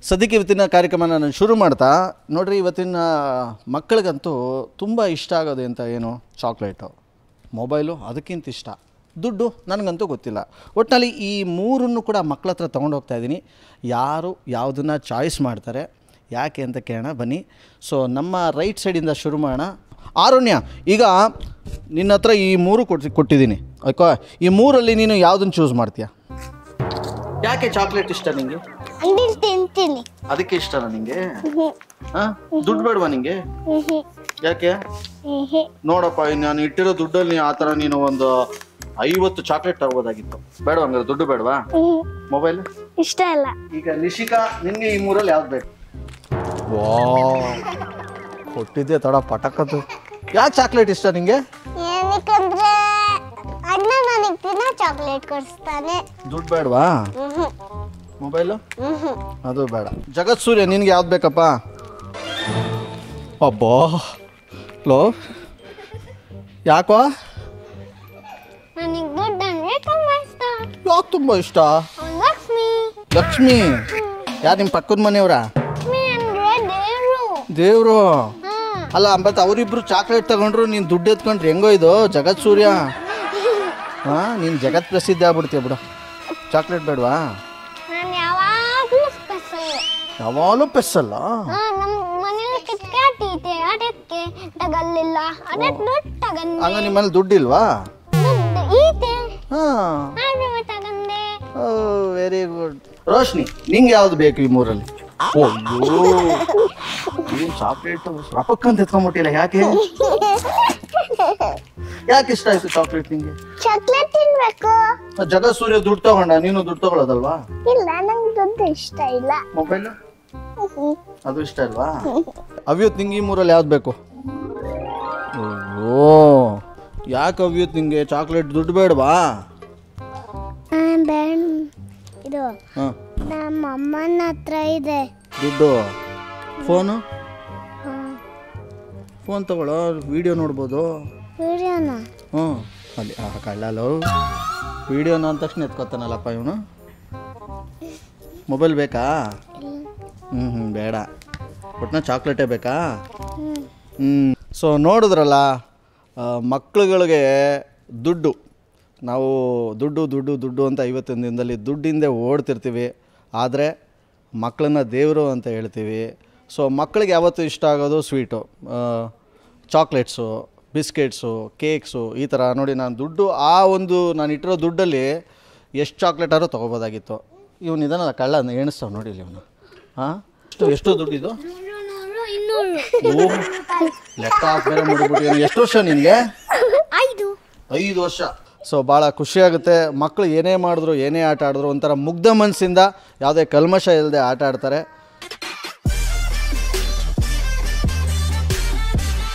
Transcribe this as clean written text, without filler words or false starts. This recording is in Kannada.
ಸದ್ಯಕ್ಕೆ ಇವತ್ತಿನ ಕಾರ್ಯಕ್ರಮ ನಾನು ಶುರು ಮಾಡ್ತಾ ನೋಡ್ರಿ, ಇವತ್ತಿನ ಮಕ್ಕಳಿಗಂತೂ ತುಂಬ ಇಷ್ಟ ಆಗೋದು ಅಂತ ಏನು, ಚಾಕ್ಲೇಟು, ಮೊಬೈಲು, ಅದಕ್ಕಿಂತ ಇಷ್ಟ, ದುಡ್ಡು ನನಗಂತೂ ಗೊತ್ತಿಲ್ಲ. ಒಟ್ಟಿನಲ್ಲಿ ಈ ಮೂರನ್ನು ಕೂಡ ಮಕ್ಕಳ ಹತ್ರ ತೊಗೊಂಡೋಗ್ತಾ ಇದ್ದೀನಿ. ಯಾರು ಯಾವುದನ್ನು ಚಾಯ್ಸ್ ಮಾಡ್ತಾರೆ ಯಾಕೆ ಅಂತ ಕೇಳೋಣ ಬನ್ನಿ. ಸೊ ನಮ್ಮ ರೈಟ್ ಸೈಡಿಂದ ಶುರು ಮಾಡೋಣ. ಆರುಣ್ಯ, ಈಗ ನಿನ್ನ ಹತ್ರ ಈ ಮೂರು ಕೊಟ್ಟಿದ್ದೀನಿ ಆಯ್ಕೋ. ಈ ಮೂರಲ್ಲಿ ನೀನು ಯಾವುದನ್ನು ಚೂಸ್ ಮಾಡ್ತೀಯ? ಯಾಕೆ ಚಾಕ್ಲೇಟ್ ಇಷ್ಟ ನಿಂಗೆ? ತಿಂತೀನಿ. ಅದಕ್ಕೆ ಇಷ್ಟನಾ ನಿಂಗೆ? ದುಡ್ಡು ಬೇಡವಾ ನಿಂಗೆ? ಯಾಕೆ? ನೋಡಪ್ಪ, ನಾನು ಇಟ್ಟಿರೋ ದುಡ್ಡಲ್ಲಿ ಆ ಥರ ನೀನು ಒಂದು 50 ಚಾಕ್ಲೇಟ್ ತಗೋಬೋದಾಗಿತ್ತು. ಬೇಡವಾ? ಹಂಗಾರೆ ದುಡ್ಡು ಬೇಡವಾ? ಮೊಬೈಲ್ ಇಷ್ಟ ಇಲ್ಲ. ಈಗ ನಿಶಿಕಾ, ನಿನ್ಗೆ ಈ ಮೂರಲ್ಲಿ ಯಾವ್ದು ಬೇಕು? ವಾ, ಕೊಟ್ಟಿದ್ದೆ ತಡ ಪಟಕದ್ದು. ಯಾಕೆ ಚಾಕ್ಲೇಟ್ ಇಷ್ಟ ನಿಂಗೆ? ಏನಕ್ಕಂದ್ರೆ ಅಣ್ಣ ನನಗೆ ದಿನ ಚಾಕ್ಲೇಟ್ ಕೊಡಿಸ್ತಾನೆ. ದುಡ್ಡು ಬೇಡವಾ? ಮೊಬೈಲು ಅದು ಬೇಡ. ಜಗತ್ ಸೂರ್ಯ, ನಿನ್ಗೆ ಯಾವ್ದು ಬೇಕಪ್ಪ? ಅಬ್ಬಾ ಲೋ, ಯಾಕೋ? ನನಗೆ ದುಡ್ಡು ಅಂದ್ರೆ ತುಂಬಾ ಇಷ್ಟ. ಯಾಕೆ ತುಂಬ ಇಷ್ಟ? ಲಕ್ಷ್ಮಿ. ಲಕ್ಷ್ಮಿ ಯಾರು, ನಿಮ್ಮ ಪಕ್ಕದ ಮನೆಯವರ? ಲಕ್ಷ್ಮಿ ಅಂದ್ರೆ ದೇವ್ರು. ದೇವರು ಅಲ್ಲ, ಮತ್ತೆ ಅವರಿಬ್ರು ಚಾಕ್ಲೇಟ್ ತಗೊಂಡ್ರು, ನೀನು ದುಡ್ಡು ಎತ್ಕೊಂಡ್ರಿ. ಹೆಂಗೋ ಇದು ಜಗತ್ ಸೂರ್ಯ? ನೀನು ಜಗತ್ ಪ್ರಸಿದ್ಧ ಆಗ್ಬಿಡ್ತೀಯ ಬಿಡು. ಚಾಕ್ಲೇಟ್ ಬೇಡವಾ? ನಾನು ಯಾವಾಗಲೂ ಸ್ಪೆಷಲ್. ಯಾವಾಗಲೂ ಪೆಸ್ಸಲ್ಲ? ನಮ್ಮ ಮನೇಲಿ ಕಿಟ್ಕಾಟ್ ಐತೆ, ಅದಕ್ಕೆ ತಗಲಿಲ್ಲ. ಅದಕ್ಕೆ ದುಡ್ಡು ತಗೊಂಡೆ. ಹಂಗ ನಿಮ್ಮಲ್ಲಿ ದುಡ್ಡಿಲ್ವಾ? ದುಡ್ಡು ಐತೆ, ಹಾಂ, ಆದ್ರೂ ತಗೊಂಡೆ. Very good. ರೋಶ್ನಿ, ನಿಂಗೆ ಯಾವ್ದು ಬೇಕು ಈ ಮೂರಲ್ಲಿ? ಅಯ್ಯೋ, ಏನು ಚಾಕ್ಲೇಟು ರಪಕ್ಕಂತ ಎತ್ಕೊಂಡ್ಬಿಟ್ಟಿಲ್ಲ. ಯಾಕೆ? ಯಾಕೆ ಇಷ್ಟ ಆಯ್ತು ಚಾಕ್ಲೇಟ್ ನಿಂಗೆ? ಚಾಕ್ಲೇಟ್ ತಿನ್ಬೇಕು. ಜಗತ್ ಸೂರ್ಯ ದುಡ್ಡು ತಗೊಂಡ, ನೀನು ದುಡ್ಡು ತಗೊಳ್ಳೋದಲ್ವಾ? ಇಲ್ಲ, ನಂಗೆ ದುಡ್ಡು ಇಷ್ಟ ಇಲ್ಲ. ಮೊಬೈಲ್ ಅದು ಇಷ್ಟ ಅಲ್ವಾ? ಅವ್ಯೂತ್, ನಿಂಗೆ ಈ ಮೂರಲ್ಲಿ ಯಾವ್ದು ಬೇಕು? ಓ, ಯಾಕೆ ಅವ್ಯೂತ್ ನಿಂಗೆ ಚಾಕ್ಲೇಟ್ ದುಡ್ಡು ಬೇಡವಾ? ಇದು ನಮ್ಮ ಅಮ್ಮನ ಹತ್ರ ಇದೆ ದುಡ್ಡು. ಫೋನು? ಫೋನ್ ತಗೊಳ್ಳೋ, ವಿಡಿಯೋ ನೋಡ್ಬೋದು. ವಿಡಿಯೋನ? ಹ್ಞೂ, ಅಲ್ಲಿ ಕಳ್ಳಲು ವಿಡಿಯೋನ ಅಂದ ತಕ್ಷಣ ಎತ್ಕೊತಾನಲ್ಲಪ್ಪ ಇವನು. ಮೊಬೈಲ್ ಬೇಕಾ? ಬೇಡ. ಒಟ್ಟಿನ ಚಾಕ್ಲೇಟೇ ಬೇಕಾ? ಸೊ ನೋಡಿದ್ರಲ್ಲ, ಮಕ್ಕಳುಗಳಿಗೆ ದುಡ್ಡು, ನಾವು ದುಡ್ಡು ದುಡ್ಡು ದುಡ್ಡು ಅಂತ ಇವತ್ತಿನ ದಿನದಲ್ಲಿ ದುಡ್ಡಿಂದ ಓಡ್ತಿರ್ತೀವಿ. ಆದರೆ ಮಕ್ಕಳನ್ನ ದೇವರು ಅಂತ ಹೇಳ್ತೀವಿ. ಸೊ ಮಕ್ಕಳಿಗೆ ಯಾವತ್ತೂ ಇಷ್ಟ ಆಗೋದು ಸ್ವೀಟು, ಚಾಕ್ಲೇಟ್ಸು, ಬಿಸ್ಕೆಟ್ಸು, ಕೇಕ್ಸು, ಈ ಥರ. ನೋಡಿ, ನಾನು ದುಡ್ಡು ನಾನು ಇಟ್ಟಿರೋ ದುಡ್ಡಲ್ಲಿ ಎಷ್ಟು ಚಾಕ್ಲೇಟ್ ಆದ್ರೂ ತೊಗೋಬೋದಾಗಿತ್ತು. ಇವನು ಇದನ್ನ ಕಳ್ಳ ಎಣಿಸ್ತಾವ ನೋಡಿ ಇವನು. ಎಷ್ಟು ದುಡ್ಡಿದು? ಲೆಕ್ಕ ಬೇರೆ ಮಾಡಿಬಿಟ್ಟು. ಎಷ್ಟು ವರ್ಷ ನಿನಗೆ? 5 ವರ್ಷ. ಸೊ ಭಾಳ ಖುಷಿಯಾಗುತ್ತೆ. ಮಕ್ಕಳು ಏನೇ ಮಾಡಿದ್ರು, ಏನೇ ಆಟ ಆಡಿದ್ರು ಒಂಥರ ಮುಗ್ಧ ಮನಸ್ಸಿಂದ, ಯಾವುದೇ ಕಲ್ಮಶ ಇಲ್ಲದೆ ಆಟ ಆಡ್ತಾರೆ.